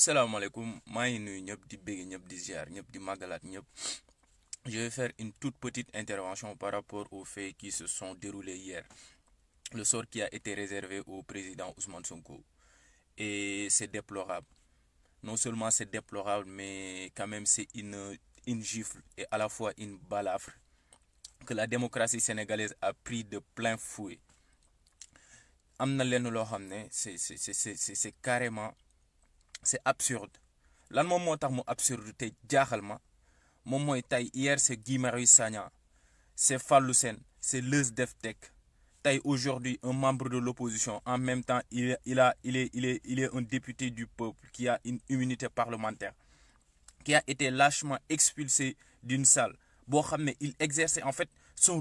Salaamaaleykum maa ngi nuyu ñëpp di bëgg ñëpp di ziar ñëpp di màggalaat ñëpp. Je vais faire une toute petite intervention par rapport aux faits qui se sont déroulés hier. Le sort qui a été réservé au président Ousmane Sonko. Et c'est déplorable. Non seulement c'est déplorable, mais quand même c'est une gifle et à la fois une balafre que la démocratie sénégalaise a pris de plein fouet. Am na lenn loo xam ne c'est carrément c'est absurde. Lan moom moo tax mu absurde te jaaxal ma moom mooy tey hier c'est Guy Marius Sagna, c'est Fallou Sène, c'est Leuz Def Tek. Tey aujourd'hui un membre de l'opposition en même temps il est un député du peuple qui a une immunité parlementaire, qui a été lâchement expulsé d'une salle boo xam ne il exerçait en fait son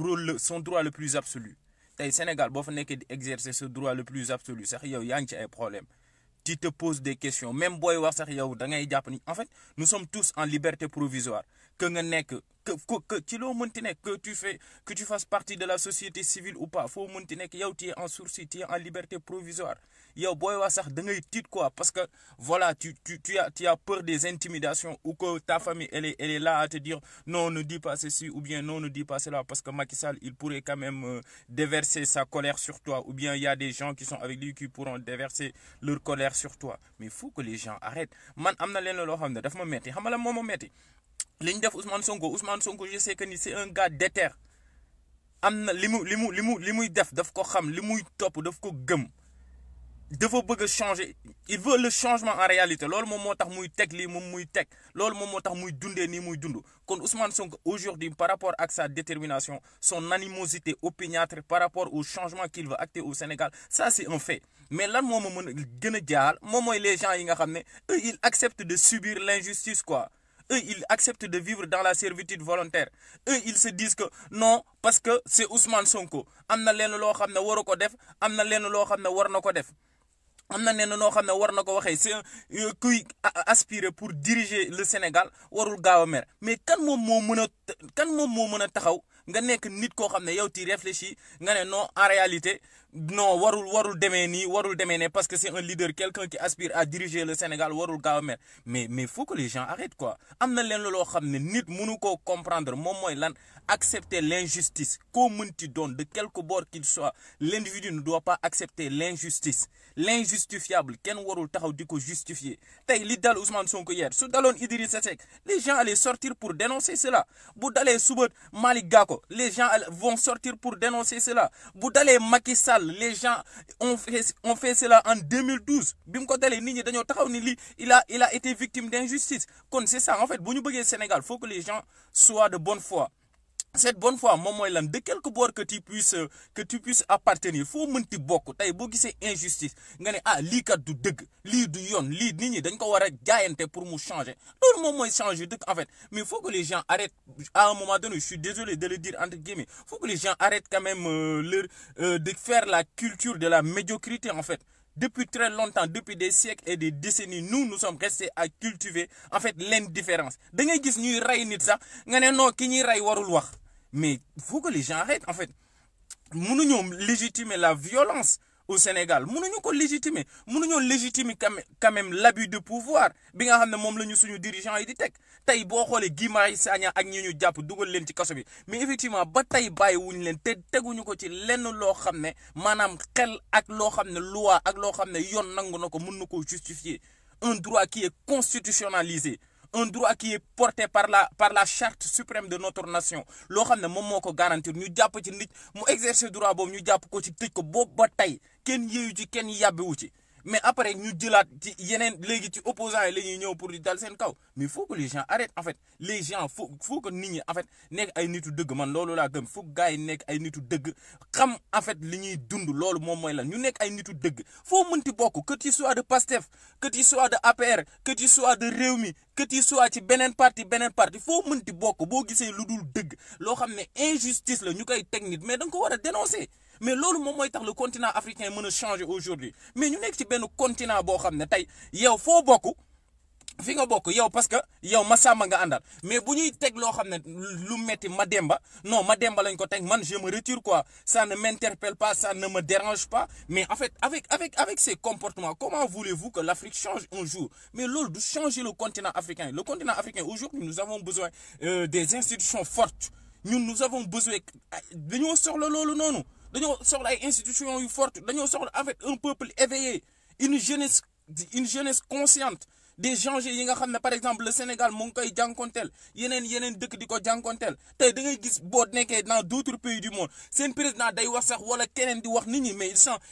droit le plus absolu. Tey Sénégal boo fa nekkee di exercer ce droit le plus absolu sax yow yaa ngi ci ay problème. Tu te poses des questions même booy wax sax yow da ngay jàpp ni en fait nous sommes tous en liberté provisoire que nga nekk que ci loo mënti nekk que tu fasses partie de la société civile ou pas foo mënti nekk yow tu es en sursis, tu es en liberté provisoire. Yow booy wax sax da ngay tiit quoi parce que voilà tu as peur des intimidations ou que ta famille elle est là à te dire non ne dis pas ceci ou bien non ne dis pas cela parce que Macky Sall il pourrait quand même déverser sa colère sur toi ou bien il y a des gens qui sont avec lui qui pourront déverser leur colère sur toi. Mais il faut que les gens arrêtent. Man am na leen loo xam ne daf ma metti xam nga la moo ma metti li ñu def Ousmane Sonko je sais que ni c'est un gars déter. Am na li muy def daf ko xam li muy topp daf ko gëm. Dafa bëgg a changer, il veut le changement en réalité loolu moom moo tax muy teg lii moom muy teg loolu moom moo tax muy dundee nii muy dund kon Ousmane Sonko aujourd'hui par rapport ak sa détermination son animosité opiniâtre par rapport au changement qu'il veut acter au Sénégal ça c'est un fait. Mais lan moo ma mën a gën a jaaxal moom mooy les gens yi nga xam ne eux ils acceptent de subir l'injustice quoi. Eux, ils acceptent de vivre dans la servitude volontaire. Eux, ils se disent que non, parce que c'est Ousmane Sonko. Am na leen loo xam ne waru ko def, am na leen loo xam ne war na ko def. Am na nen noo xam ne war na ko waxee c'est kuy aspirer pour diriger le Sénégal warul gaaw a mer mais kan moom moo mën a taxaw nga nekk nit koo xam ne yow ti réfléchis nga ne non en réalité non warul demee nii warul demee ne parce que c'est un leader quelqu'un qui aspire à diriger le Sénégal warul gaaw a mer mais faut que les gens arrêtent quoi. Am na leen loo xam ne nit mënu koo comprendre moom mooy lan accepter l'injustice koo mënti doon de quelque bord qu'il soit l'individu ne doit pas accepter l'injustice. L'injustifiable kenn warul taxaw di ko justifier tey li dal Ousmane Sonko hier su daloon Idrissa Seck les gens allaient sortir pour dénoncer cela bu dalee suba Malick Gakou les gens vont sortir pour dénoncer cela bu dalee Macky Sall les gens ont fait cela en 2012 bi mu ko dalee nit ñi dañoo taxaw ni lii il a été victime d'injustice kon c'est ça en fait bu ñu bëggee Sénégal faut que les gens soient de bonne foi. Cette bonne foi moom mooy lan de quelque bord que tu puisses appartenir foo mënti bokk tey boo gisee injustice nga ne lii kat du dëgg lii du yoon lii nit ñi dañ ko war a jaayante pour mu changer loolu moom mooy changer dëgg en fait mais il faut que les gens arrêtent à un moment donné je suis désolé de le dire entre guillemets il faut que les gens arrêtent quand même de faire la culture de la médiocrité en fait. Depuis très longtemps, depuis des siècles et des décennies, nous sommes restés à cultiver en fait l'indifférence. Da ngay gis ñuy ray nit sax nga ne non ki ñuy ray warul wax mais il faut que les gens arrêtent en fait. Mënuñoo légitimer la violence au Sénégal mënuñu ko légitimer quand même l'abus de pouvoir bi nga xam ne moom la ñu suñu dirigeants yi di teg tey boo xoolee Guy Marius Sagna ak ñi ñu jàpp dugal leen ci kaso bi mais effectivement ba tey bàyyiwuñu leen te teguñu ko ci lenn loo xam ne maanaam xel ak loo xam ne loi ak loo xam ne yoon nangu na ko mën na koo justifier un droit qui est constitutionnalisé. Un droit qui est porté par la charte suprême de notre nation loo xam ne moom moo ko garantir ñu jàpp ci nit mu exercer droit boobu ñu jàpp ko ci tëj ko boobu ba tey kenn yéeyu ci kenn yàbbiwu ci mais après ñu jëlaat ci yeneen léegi ci opposants yi la ñuy ñëw pour di dal seen kaw mais il faut que les gens arrêtent en fait les gens faut que nit ñi en fait nekk ay nitu dëgg man loolu laa gëm faut gars yi nekk ay nitu dëgg xam en fait li ñuy dund loolu moom mooy lan ñu nekk ay nitu dëgg foo mënti bokk que tu sois de Pastef que tu sois de APR que tu sois de Rewmi que tu sois ci beneen parti foo mënti bokk boo gisee lu dul dëgg loo xam ne injustice la ñu koy teg nit mais da nga ko war a dénoncer mais loolu moom mooy tax le continent africain mën a changer aujourd'hui mais ñu nekk ci benn continent boo xam ne tey yow foo bokk fi nga bokk yow parce que yow ma sàmm nga àndal mais bu ñuy teg loo xam ne lu metti ma demba non ma demba lañ ko teg man je me retire quoi ça ne m'interpelle pas ça ne me dérange pas mais en fait avec ces comportements comment voulez-vous que l'Afrique change un jour mais loolu du changer le continent africain aujourd'hui nous avons besoin des institutions fortes ñun nous avons besoin dañoo soxla loolu noonu dañoo soxla ay institutions yu fortes dañoo soxla en fait un peuple éveillé une jeunesse consciente des dangers yi nga xam ne par exemple le Sénégal mu ngi koy jànkonteel yeneen dëkk di ko jànkonteel tey da ngay gis boo nekkee dans d'autres pays du monde seen président day wax sax wala keneen di wax nit ñi mais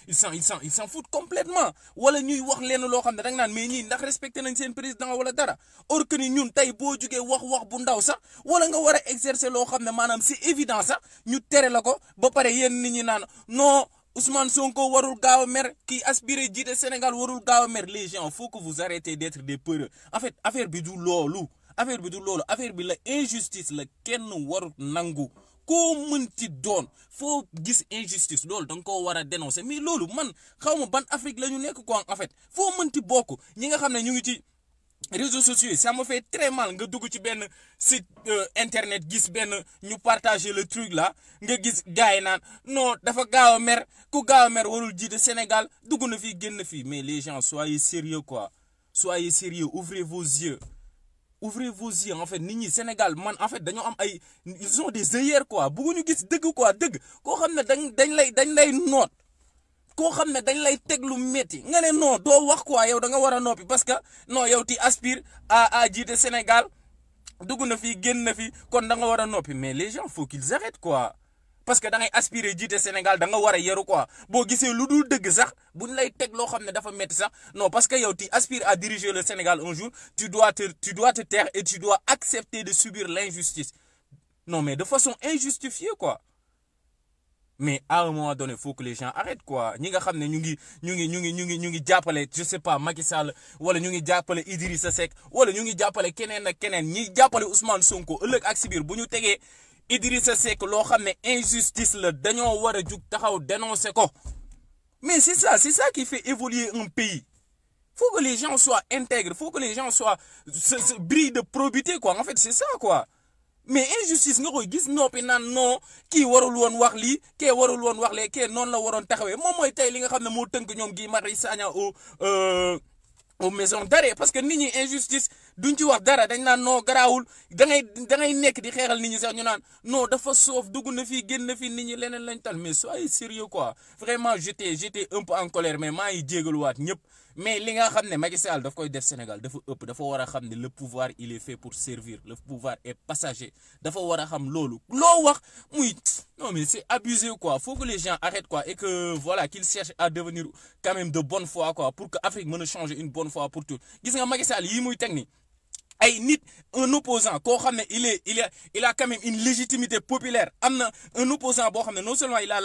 ils s'en foutent complètement wala ñuy wax lenn loo xam ne da nga naan mais ñii ndax respecté nañ seen président wala dara or que ni ñun tey boo jugee wax bu ndaw sax wala nga war a exercer loo xam ne maanaam c'est évident sax ñu tere la ko ba pare yéen nit ñi naan non Ousmane Sonko warul gaaw a mer kii aspiré jiite Sénégal warul gaaw a mer les gens faut que vous arrêtez d'être des peureux en fait affaire bi du loolu affaire bi la injustice la kenn warul nangu koo mënti doon foo gis injustice loolu da nga koo war a dénoncer mais loolu man xaw ma ban Afrique la ñu nekk quoi en fait foo mënti bokk ñi nga xam ne ñu ngi ci réseaux sociaux ça me fait très mal nga dugg ci benn site internet gis benn ñu partager le truc là nga gis gars yi naan non dafa gaaw a mer ku gaaw a mer warul jiite Sénégal dugg na fii génn fii mais les gens soyez sérieux quoi soyez sérieux ouvrez vos yeux en fait nit ñi Sénégal man en fait dañoo am ay ils ont des œillères quoi bëgguñu gis dëgg quoi dëgg koo xam ne dañ lay noot koo xam ne dañ lay teg lu métti nga ne non doo wax quoi yow da nga war a noppi parce que non yow ti aspire à jiite Sénégal dugg na fii génn na fii kon da nga war a noppi mais les gens faut qu'ils arrêtent quoi parce que da ngay aspirer jiite Sénégal da nga war a yeru quoi boo gisee lu dul dëgg sax buñ lay teg loo xam ne dafa métti sax non parce que yow ti aspires à diriger le Sénégal un jour tu dois te taire et tu dois accepter de subir l'injustice non mais de façon injustifiée quoi. Mais à un moment donné faut que les gens arrêtent quoi ñi nga xam ne ñu ngi jàppale je sais pas Macky Sall wala ñu ngi jàppale Idrissa Seck wala ñu ngi jàppale keneen ak keneen ñi jàppale Ousmane Sonko ëllëg ak si biir bu ñu tegee Idrissa Seck loo xam ne injustice la dañoo war a jug taxaw dénoncer ko mais c'est ça qui fait évoluer un pays faut que les gens soient intègres faut que les gens soient brillent de probité quoi en fait c'est ça quoi. mais injustice nga koy gis noppi naan non kii warul woon wax lii kee warul woon wax lee kee noonu la waroon taxawee moom mooy tey li nga xam ne moo tënk ñoom Guy Marius Sagna aux maisons d'arrêt parce que nit ñi injustice duñ ci wax dara dañ naan non garaawul da ngay nekk di xeexal nit ñi sax ñu naan non dafa soof dugg na fii génn na fii nit ñi leneen lañ tal mais soyez sérieux quoi vraiment j'étais un peu en colère mais maa ngi jégaluwaat ñëpp mais li nga xam ne Macky Sall daf koy def Sénégal dafa ëpp dafa war a xam ne le pouvoir il est fait pour servir le pouvoir est passager dafa war a xam loolu loo wax muy non mais c'est abusé quoi faut que les gens arrêtent quoi et que voilà qu'ils cherchent à devenir quand même de bonne foi quoi pour que Afrique mën a changer une bonne fois pour toutes gis nga Macky Sall yi muy teg ni ay nit un opposant koo xam ne il a quand même une légitimité populaire am na un opposant boo xam ne non seulement il a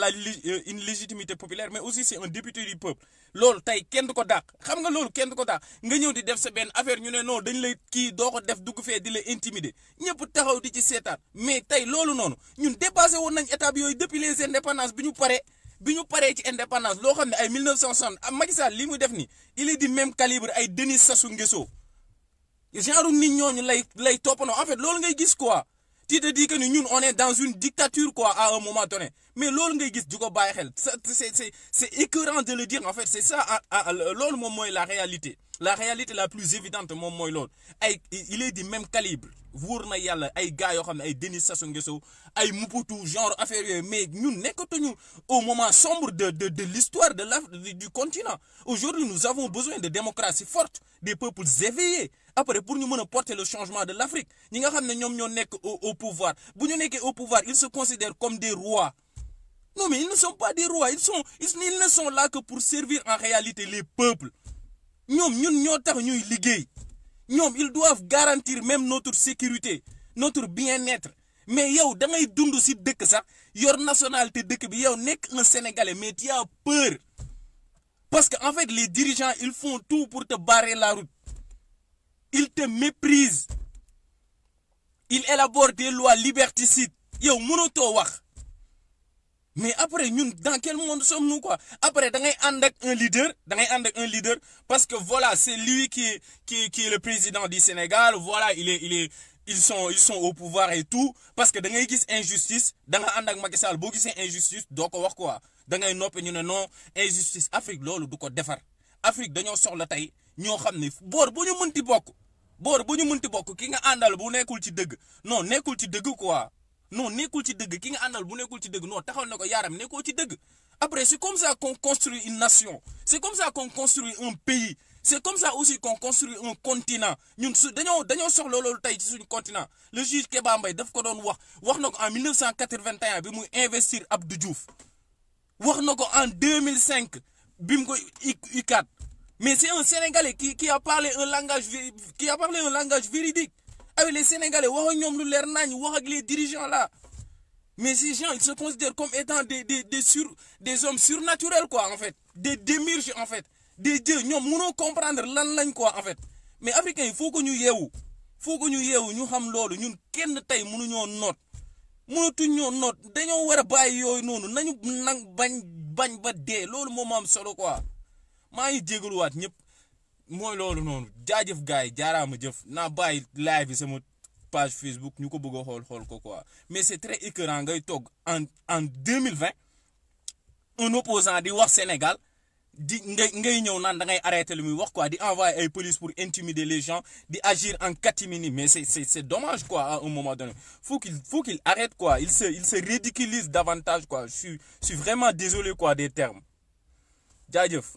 une légitimité populaire mais aussi c'est un député du peuple loolu tey kenn du ko dàq xam nga loolu kenn du ko dàq nga ñëw di def sa benn affaire ñu ne non dañ lay kii doo ko def dugg fee di la intimider ñëpp taxaw di ci seetaan mais tey loolu noonu ñun dépassé woon nañ étape yooyu depuis les indépendances bi ñu paree ci indépendance loo xam ne ay 1960 am Macky Sall li muy def ni il est du même calibre ay Denis Sassou Nguesso genre nit ñooñu lay toppandoo en fait loolu ngay gis quoi tu te dis que ni ñun on est dans une dictature quoi à un moment donné mais loolu ngay gis di ko bàyyi xel c'est écœurant de le dire en fait c'est ça loolu moom mooy la réalité la plus évidente moom mooy loolu ay il est du même calibre wóor na yàlla ay gars yoo xam ne ay Denis Sassou Nguesso ay Mobutu genre affaire yooyu mais ñun nekkatuñu au moment sombre de l'histoire du continent aujourd'hui nous avons besoin de démocratie forte des peuples éveillés après pour ñu mën a porter le changement de l'Afrique ñi nga xam ne ñoom ñoo nekk au pouvoir bu ñu nekkee au pouvoir ils se considèrent comme des rois non mais ils ne sont pas des rois ils ne sont là que pour servir en réalité les peuples ñoom ñun ñoo tax ñuy liggéey ñoom ils doivent garantir même notre sécurité notre bien-être mais yow da ngay dund ci dëkk sax yor nationalité dëkk bi yow nekk un Sénégalais mais tu as peur parce que en fait les dirigeants ils font tout pour te barrer la route ils te méprisent ils élaborent des lois liberticides yow mënatoo wax Mais après, nous, dans quel monde sommes-nous, quoi? Après, dans un leader, parce que voilà, c'est lui qui est le président du Sénégal, voilà, ils sont au pouvoir et tout, parce que dans une injustice, dans un Macky Sall, bo gis injustice, donc wax quoi? Dans un opinion non, injustice, Afrique, lolu du ko défar. Afrique, dañoo soxla tay, ñoo xamné bor bu ñu mënti bokk, ki nga andal bu nekkul ci dëgg. Non, nekkul ci dëgg quoi. Non, nekkul ci dëgg, ki nga andal bu nekkul ci dëgg, non, taxal nako yaram nekkul ci dëgg. Après, c'est comme ça qu'on construit une nation. C'est comme ça qu'on construit un pays. C'est comme ça aussi qu'on construit un continent. Ñun dañoo soxla loolu tay ci suñu continent. Le juge Kéba Mbaye daf ko doon wax nako en 1981 bi muy investir Abdou Diouf. Wax nako en 2005 bi mu ko ICAT. Mais c'est un Sénégalais qui a parlé un langage véridique. Avec les Sénégalais, avec les dirigeants là. Mais ces gens, ils se considèrent comme étant des hommes surnaturels, quoi, en fait. Des démirges, en fait. Des dieux. Nous ne comprendre lan quoi, en fait. Mais Africains, il faut que nous yéou. Faut que nous yéou, nous xam lolu, ñun kenn tay mënu ñoo note. Mënatu ñoo note. Dañoo wara bayyi yoy nonu, nañu nang bañ ba dé. Lolu mom am solo quoi. maa ngi jégalu waat ñëpp mooy loolu noonu jaajëf gars yi jaaraama jëf naa bàyyi live bi sama page Facebook ñu ko bëgg a xool ko quoi mais c'est très écœurant ngay toog en 2020 un opposant di wax Sénégal di ngay ñëw naan da ngay arrêter lu muy wax quoi di envoyer ay police pour intimider les gens di agir en catimini mais c'est dommage quoi à un moment donné faut qu'il arrête quoi il se ridiculise davantage quoi je suis vraiment désolé quoi des termes jaajëf